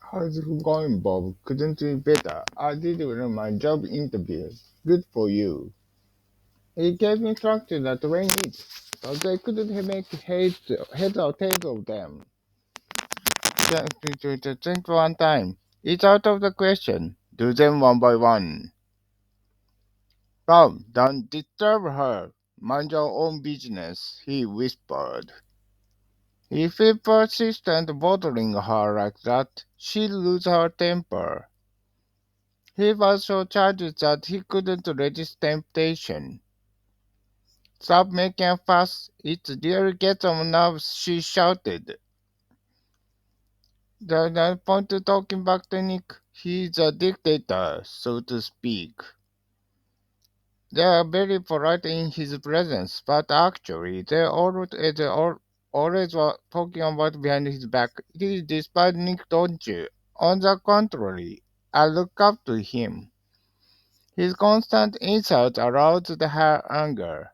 How's it going, Bob? Couldn't be better. I did well my job interview. Good for you. He gave me instructions that they need, so they couldn't make heads or tails of them. Think one time. It's out of the question. Do them one by one. Bob, don't disturb her. Mind your own business, he whispered. If he persisted bothering her like that, she'd lose her temper. He was so charged that he couldn't resist temptation. Stop making a fuss. It really gets on nerves, she shouted. There's no point to talking back to Nick. He's a dictator, so to speak. They are very polite in his presence, but actually they always were talking about behind his back. It is despite Nick, don't you? On the contrary, I look up to him. His constant insults aroused her anger.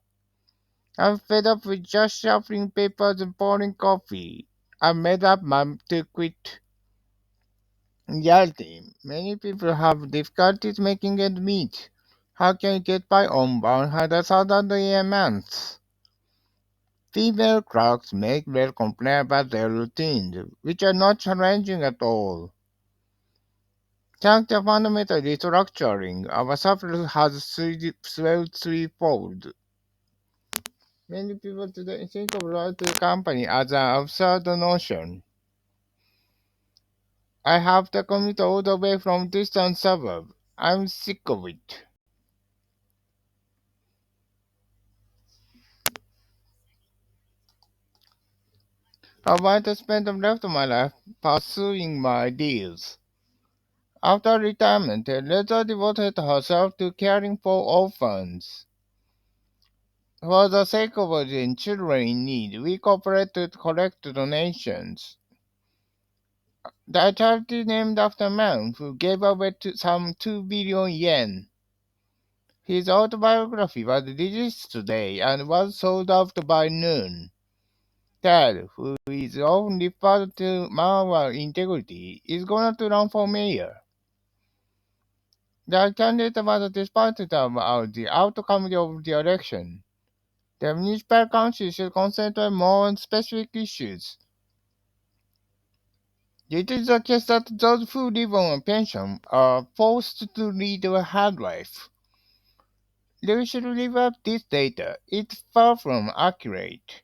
I'm fed up with just shuffling papers and pouring coffee. I made up my mind to quit. In reality, many people have difficulties making ends meet. How can you get by on 100,000 a month? Female clerks make well complain about their routines, which are not challenging at all. Thanks to fundamental restructuring, our surplus has swelled threefold. Many people today think of loyalty to the company as an absurd notion. I have to commute all the way from distant suburb. I'm sick of it. I want to spend the rest of my life pursuing my ideals. After retirement, Teresa devoted herself to caring for orphans. For the sake of the children in need, we cooperated to collect donations. The charity named after a man who gave away some 2 billion yen. His autobiography was released today and was sold out by noon. Ted, who is often referred to moral integrity, is going to run for mayor. The candidate was disappointed about the outcome of the election. The municipal council should concentrate more on specific issues. It is the case that those who live on a pension are forced to lead a hard life. They should leave up this data. It's far from accurate.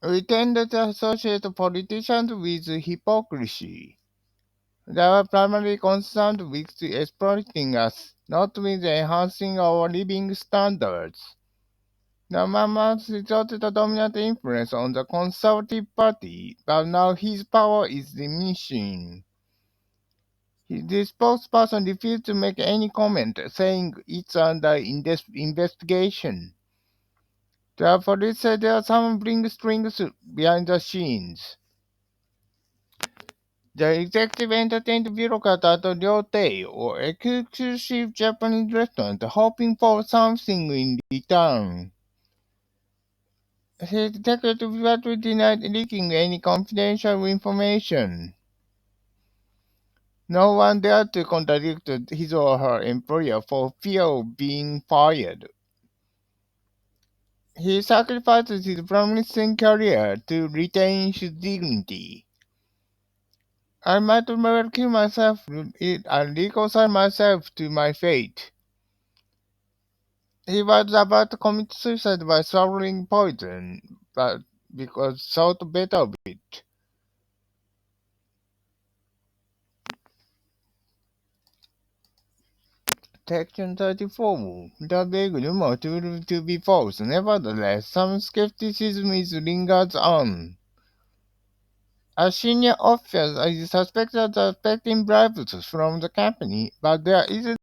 We tend to associate politicians with hypocrisy. They are primarily concerned with exploiting us, not with enhancing our living standards. The Mammoth exerted a dominant influence on the Conservative Party, but now his power is diminishing. The spokesperson refused to make any comment, saying it's under investigation. The police said there are some bring strings behind the scenes. The executive entertained bureaucrat at the Ryotei, or exclusive Japanese restaurant, hoping for something in return. His executive flatly denied leaking any confidential information. No one dared to contradict his or her employer for fear of being fired. He sacrificed his promising career to retain his dignity. I might well kill myself and reconcile myself to my fate. He was about to commit suicide by swallowing poison, but because thought better of it. Section 34. The big rumor to be false. Nevertheless, some skepticism lingers on. A senior officer is suspected of expecting bribes from the company, but there is